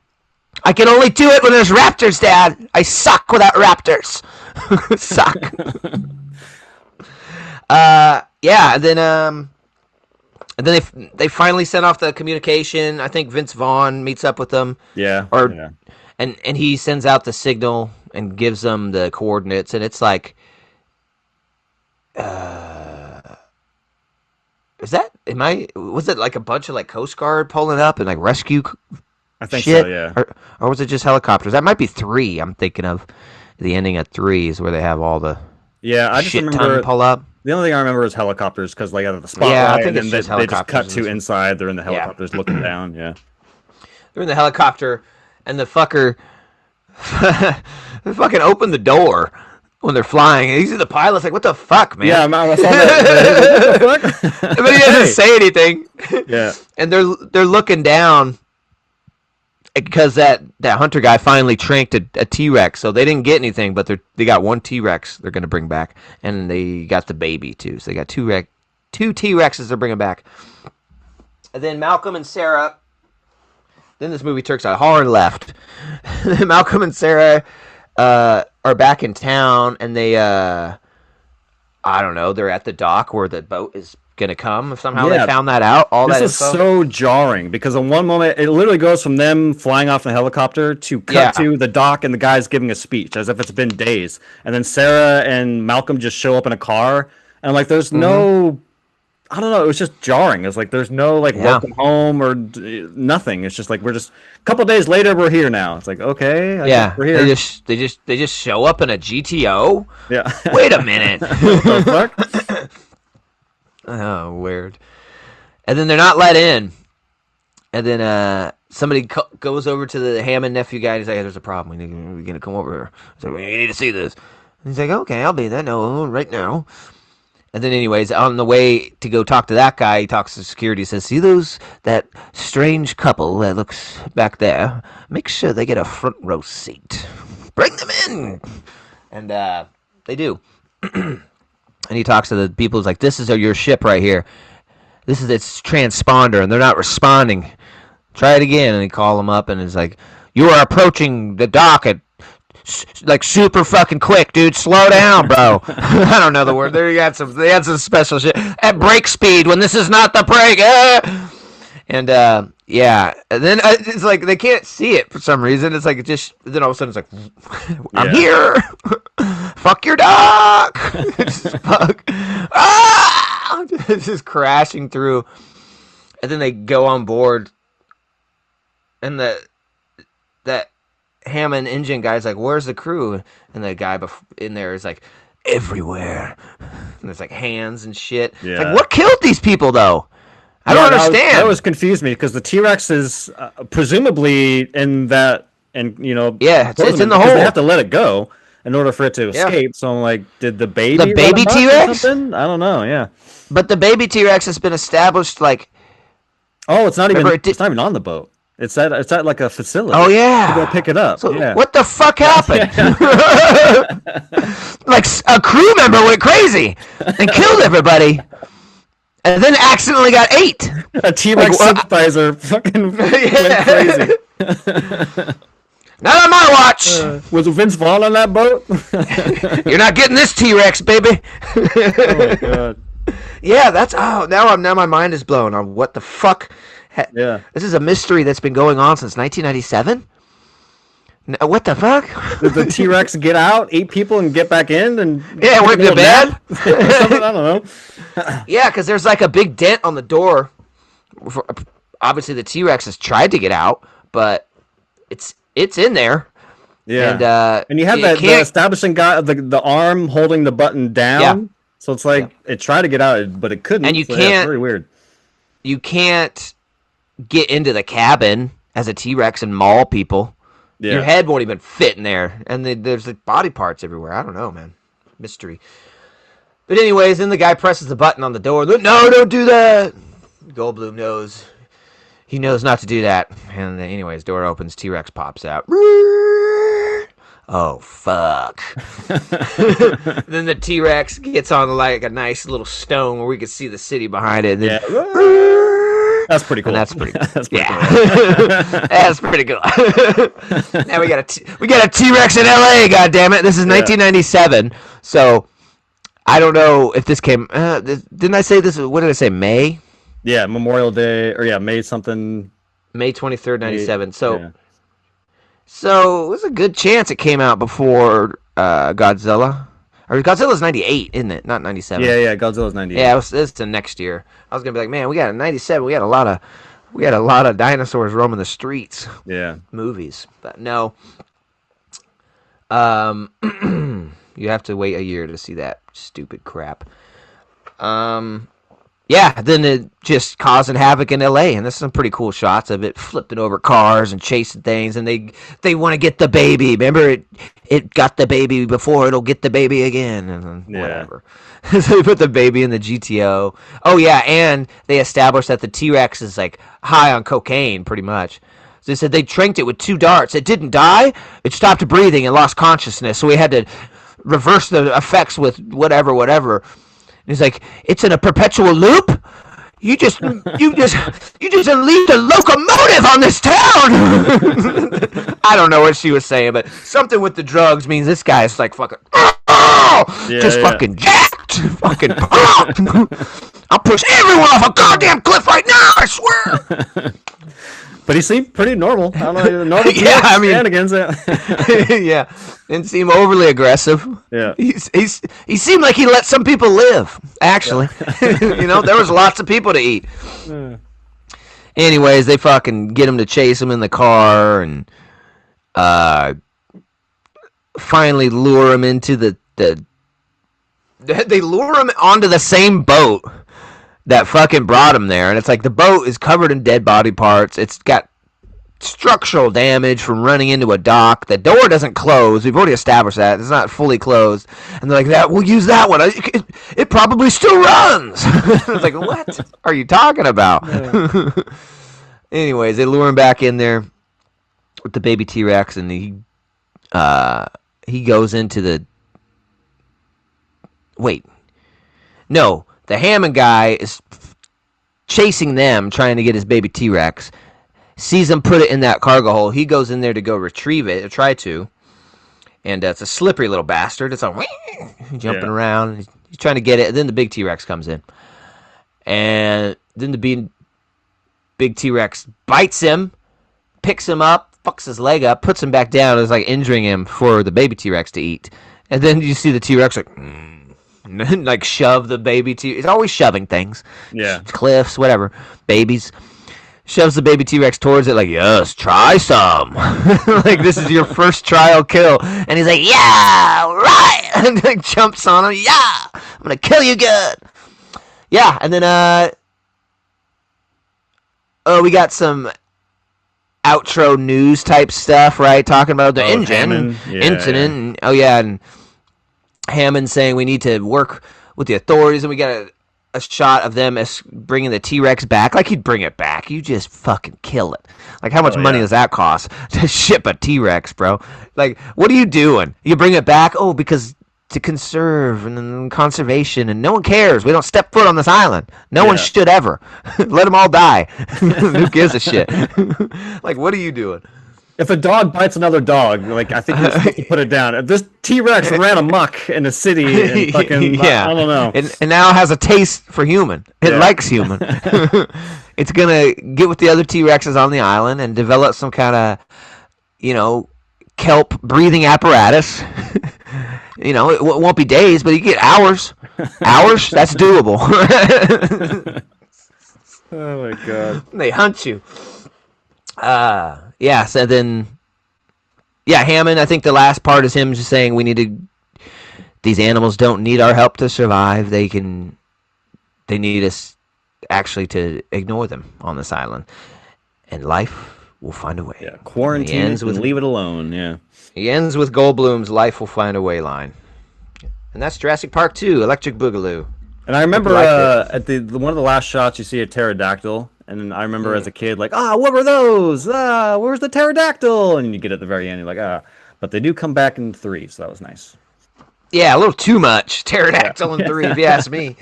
can only do it when there's raptors, Dad. I suck without raptors. Suck. And then they finally sent off the communication. I think Vince Vaughn meets up with them. And he sends out the signal and gives them the coordinates, and it's like, was it like a bunch of like Coast Guard pulling up and like rescue? I think shit? So, yeah. Or was it just helicopters? That might be 3. I'm thinking of the ending at 3 is where they have all the I just remember pull up. The only thing I remember is helicopters because they got the spotlight. Yeah, I think and it's they just cut to inside. They're in the helicopters looking down. Yeah, they're in the helicopter, and the fucker they fucking open the door when they're flying. And he's the pilot's like, "What the fuck, man?" Yeah, I saw that. What the fuck? But he doesn't say anything. Yeah, and they're looking down. Because that hunter guy finally tranked a T-Rex, so they didn't get anything, but they got one T-Rex they're going to bring back, and they got the baby, too. So they got two T-Rexes they're bringing back. And then Malcolm and Sarah, then this movie turns a hard left. Malcolm and Sarah are back in town, and they, I don't know, they're at the dock where the boat is gonna come. Somehow they found that out. This is so jarring because in one moment it literally goes from them flying off in a helicopter to cut to the dock and the guy's giving a speech as if it's been days, and then Sarah and Malcolm just show up in a car, and like there's no, I don't know, it was just jarring. It's like there's no like welcome home or nothing. It's just like we're just a couple days later we're here now. It's like okay, we're here. They just show up in a GTO. Yeah. Wait a minute. What the fuck? Oh, weird. And then they're not let in. And then somebody goes over to the Hammond nephew guy and he's like, hey, there's a problem. We're going to come over here. So we need to see this. And he's like, okay, I'll be there. No, right now. And then anyways, on the way to go talk to that guy, he talks to security. He says, see that strange couple that looks back there? Make sure they get a front row seat. Bring them in. And they do. And he talks to the people. He's like, this is your ship right here. This is its transponder, and they're not responding. Try it again. And he call them up, and it's like, you are approaching the dock at, like, super fucking quick, dude. Slow down, bro. I don't know the word. They had some special shit. At break speed when this is not the break. And, yeah. And then it's like they can't see it for some reason. It's like then all of a sudden it's like, I'm here. Fuck your dog. Fuck. Ah! It's just crashing through. And then they go on board. And that Hammond engine guy's like, "Where's the crew?" And the guy in there is like, "Everywhere." And there's like hands and shit. Yeah. It's like, what killed these people though? I don't understand. That was confused me because the T-Rex is presumably in that, and yeah, it's in the hole. They have to let it go in order for it to escape. So I'm like, did the baby T-Rex? I don't know. Yeah, but the baby T-Rex has been established like. Oh, it's not even. It's not even on the boat. It's at like a facility. Oh yeah, to go pick it up. So yeah. What the fuck happened? Like a crew member went crazy and killed everybody, and then accidentally got ate. A T-Rex sympathizer fucking went crazy. Not on my watch. Was Vince Vaughn on that boat? You're not getting this T-Rex, baby. Oh my god. Yeah, now my mind is blown on what the fuck. Yeah. This is a mystery that's been going on since 1997. What the fuck? Did the T-Rex get out, 8 people, and get back in? And yeah, went to bed? I don't know. Yeah, because there's like a big dent on the door. Obviously, the T-Rex has tried to get out, but it's in there. Yeah. And you have the establishing guy, the arm holding the button down. Yeah. So it's like it tried to get out, but it couldn't. And you can't. It's very weird. You can't get into the cabin as a T-Rex and maul people. Yeah. Your head won't even fit in there, and there's like body parts everywhere. I don't know, man. Mystery. But anyways, then the guy presses the button on the door. No, don't do that. Goldblum knows. He knows not to do that. And then, anyways, door opens. T-Rex pops out. Oh, fuck. Then the T-Rex gets on like a nice little stone where we can see the city behind it. And then, that's pretty cool. And that's pretty cool. That's pretty cool. That's pretty cool. Now we got a T-Rex in LA, goddammit. This is 1997. So I don't know if this came didn't I say this? What did I say? May? Yeah, Memorial Day, or May something. May 23rd, 97. So it was a good chance it came out before Godzilla. Or Godzilla's 98, isn't it? Not 97. Yeah, Godzilla's 98. Yeah, it's the next year. I was gonna be like, man, we got a 97. We had a lot of dinosaurs roaming the streets. Yeah. Movies, but no. You have to wait a year to see that stupid crap. Yeah, then it just causing havoc in L.A., and there's some pretty cool shots of it flipping over cars and chasing things, and they want to get the baby. Remember, it got the baby before, it'll get the baby again, and whatever. So they put the baby in the GTO. Oh, yeah, and they established that the T-Rex is, like, high on cocaine, pretty much. So they said they tranked it with 2 darts. It didn't die. It stopped breathing and lost consciousness, so we had to reverse the effects with whatever. He's like, it's in a perpetual loop. You just unleashed a locomotive on this town. I don't know what she was saying, but something with the drugs means this guy is like fucking, fucking jacked, fucking pumped. I'll push everyone off a goddamn cliff right now. I swear. But he seemed pretty normal. I don't know, normal shenanigans. Yeah, didn't seem overly aggressive. Yeah, he seemed like he let some people live. Actually, there was lots of people to eat. Anyways, they fucking get him to chase him in the car, and finally lure him into they lure him onto the same boat that fucking brought him there, and it's like the boat is covered in dead body parts. It's got structural damage from running into a dock. The door doesn't close. We've already established that. It's not fully closed. And they're like, "That we'll use that one. It probably still runs." It's like, what are you talking about? Yeah. Anyways, they lure him back in there with the baby T-Rex, and he goes into the... Wait. No. The Hammond guy is chasing them, trying to get his baby T-Rex. Sees them put it in that cargo hold. He goes in there to go retrieve it, or try to. And it's a slippery little bastard. It's like jumping around. He's trying to get it. And then the big T-Rex comes in. And then the big T-Rex bites him, picks him up, fucks his leg up, puts him back down. It's like injuring him for the baby T-Rex to eat. And then you see the T-Rex like... like shove the baby T. It's always shoving things. Yeah. Cliffs, whatever. Babies. shoves the baby T-Rex towards it, like, yes, try some. Like, this is your first trial kill. And he's like, yeah, right. And like, jumps on him. Yeah, I'm going to kill you good. Yeah, and then, we got some outro news type stuff, right? Talking about the engine incident. Yeah. And Hammond saying we need to work with the authorities, and we got a shot of them as bringing the T-Rex back. Like, he'd bring it back. You just fucking kill it. Like, how much money does that cost to ship a T-Rex, bro? Like, what are you doing? You bring it back? Oh, because to conserve and conservation, and no one cares. We don't step foot on this island. No one should ever. Let them all die. Who gives a shit? Like, what are you doing? If a dog bites another dog, like, I think you're supposed to put it down. If this T-Rex ran amok in the city and fucking, I don't know. And now has a taste for human. It likes human. It's going to get with the other T-Rexes on the island and develop some kind of, kelp breathing apparatus. It won't be days, but you get hours. Hours? That's doable. Oh, my God. They hunt you. So then, Hammond, I think the last part is him just saying these animals don't need our help to survive. They need us actually to ignore them on this island. And life will find a way. Yeah, quarantine and leave it alone, yeah. He ends with Goldblum's life will find a way line. And that's Jurassic Park 2, Electric Boogaloo. And I remember at the one of the last shots you see a pterodactyl. And I remember as a kid, like, what were those? Where's the pterodactyl? And you get at the very end, you're like, But they do come back in 3, so that was nice. Yeah, a little too much pterodactyl in 3, if you ask me.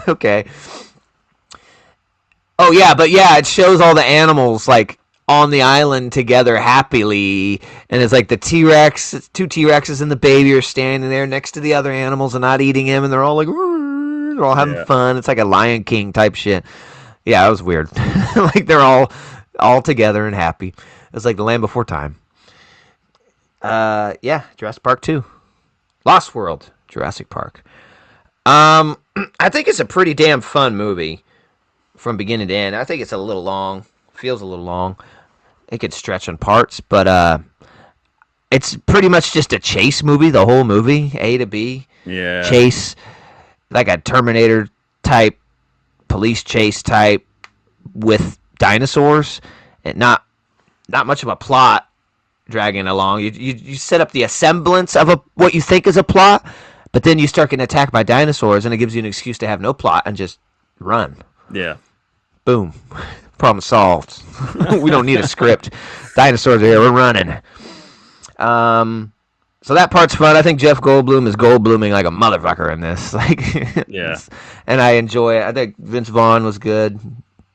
Okay. Oh, yeah, but it shows all the animals, like, on the island together happily. And it's like the T-Rex, 2 T-Rexes and the baby are standing there next to the other animals and not eating him. And they're all like, they're all having fun. It's like a Lion King type shit. Yeah, it was weird. Like, they're all together and happy. It was like the Land Before Time. Jurassic Park 2. Lost World, Jurassic Park. I think it's a pretty damn fun movie from beginning to end. I think it's a little long. Feels a little long. It could stretch on parts, but it's pretty much just a chase movie, the whole movie, A to B. Yeah. Chase, like a Terminator type, police chase type with dinosaurs, and not much of a plot dragging along. You set up the semblance of what you think is a plot, but then you start getting attacked by dinosaurs, and it gives you an excuse to have no plot and just run. Yeah. Boom. Problem solved. We don't need a script. Dinosaurs are here. We're running. So that part's fun. I think Jeff Goldblum is Goldbluming like a motherfucker in this. Like, yeah. And I enjoy it. I think Vince Vaughn was good.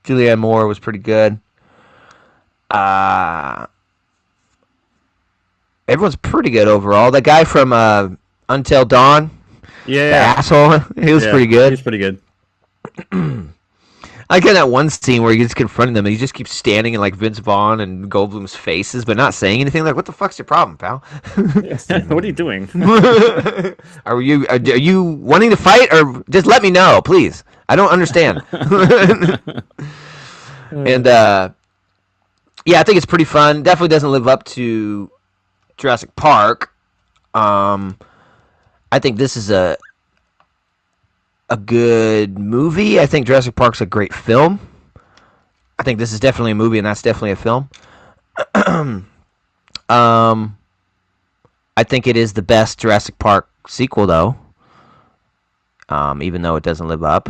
Julianne Moore was pretty good. Everyone's pretty good overall. The guy from Until Dawn, the asshole, he was pretty good. He's pretty good. I get that one scene where he's confronting them and he just keeps standing in like Vince Vaughn and Goldblum's faces, but not saying anything. Like, what the fuck's your problem, pal? What are you doing? Are you wanting to fight, or just let me know, please? I don't understand. And I think it's pretty fun. Definitely doesn't live up to Jurassic Park. I think this is a good movie. I think Jurassic Park's a great film. I think this is definitely a movie, and that's definitely a film. I think it is the best Jurassic Park sequel, though, even though it doesn't live up.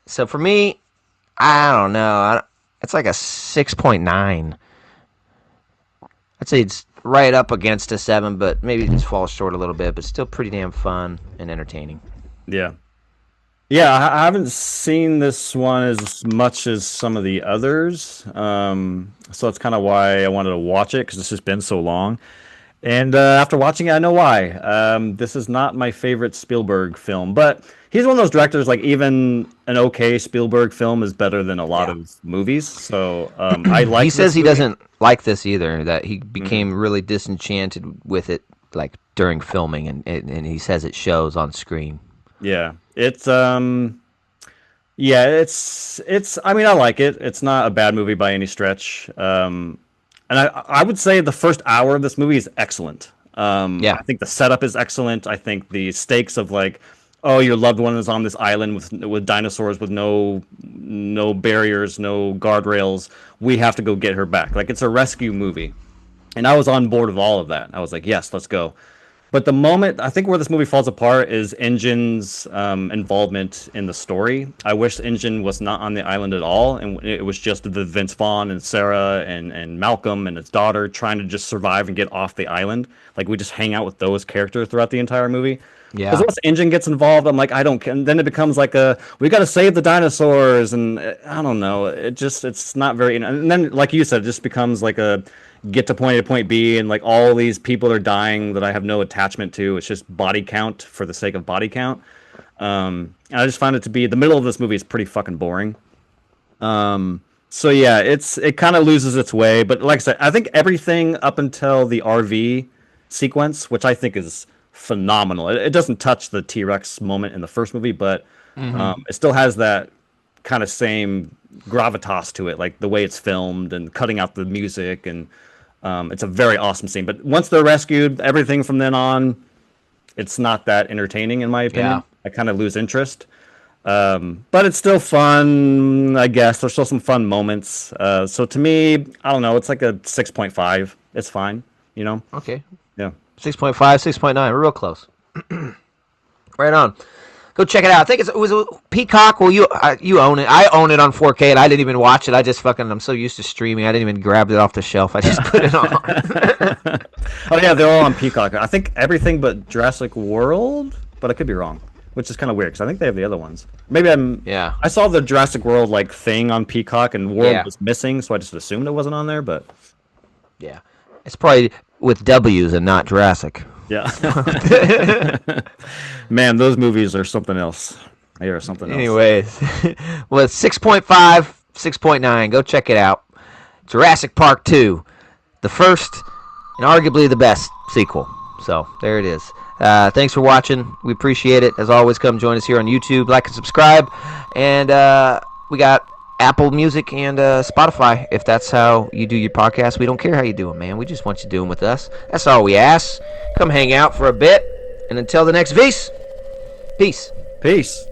So for me, I don't know. It's like a 6.9. I'd say it's right up against a 7, but maybe it just falls short a little bit, but still pretty damn fun and entertaining. Yeah. Yeah, I haven't seen this one as much as some of the others, so that's kind of why I wanted to watch it, because it's just been so long. And after watching it, I know why. This is not my favorite Spielberg film, but he's one of those directors, like, even an okay Spielberg film is better than a lot of movies, so I like He says he movie. doesn't like this either, that he became really disenchanted with it, like, during filming, and he says it shows on screen. Yeah, it's Yeah, it's. I mean, I like it. It's not a bad movie by any stretch. And I would say the first hour of this movie is excellent. Yeah. I think the setup is excellent. I think the stakes of like, oh, your loved one is on this island with dinosaurs with no barriers, no guardrails. We have to go get her back. Like it's a rescue movie, and I was on board with all of that. I was like, yes, let's go. But the moment I think where this movie falls apart is Injin's involvement in the story. I wish Injin was not on the island at all, and it was just the Vince Vaughn and Sarah and Malcolm and his daughter trying to just survive and get off the island. Like we just hang out with those characters throughout the entire movie. Because Yeah. once Injin gets involved, I'm like, I don't care. And then it becomes like a we got to save the dinosaurs, and I don't know. It's not very. And then like you said, it just becomes like a get to point A to point B, and like all these people are dying that I have no attachment to. It's just body count for the sake of body count. And I just found it to be the middle of this movie is pretty fucking boring. So yeah, it kind of loses its way. But like I said, I think everything up until the RV sequence, which I think is phenomenal. It doesn't touch the T-Rex moment in the first movie, but it still has that kind of same gravitas to it, like the way it's filmed and cutting out the music, and it's a very awesome scene. But once they're rescued, everything from then on, it's not that entertaining in my opinion. Yeah. I kind of lose interest. But it's still fun, I guess. There's still some fun moments. So to me, I don't know. It's like a 6.5. It's fine, you know? Okay. Yeah. 6.5, 6.9. We're real close. Right on. Go check it out. I think it was a Peacock. Well, you own it. I own it on 4K, and I didn't even watch it. I'm so used to streaming. I didn't even grab it off the shelf. I just put it on. Oh, yeah, they're all on Peacock. I think everything but Jurassic World, but I could be wrong, which is kind of weird because I think they have the other ones. Maybe Yeah. I saw the Jurassic World like thing on Peacock, and World Yeah. was missing, so I just assumed it wasn't on there. But Yeah. It's probably with W's and not Jurassic. yeah, man, those movies are something else. They are something else. Anyways, well, it's 6.5, 6.9. Go check it out. Jurassic Park 2, the first and arguably the best sequel. So there it is. Thanks for watching. We appreciate it. As always, come join us here on YouTube. Like and subscribe. And we got Apple Music and Spotify. If that's how you do your podcast, we don't care how you do them, man. We just want you doing with us. That's all we ask. Come hang out for a bit. And until the next Vs, peace. Peace.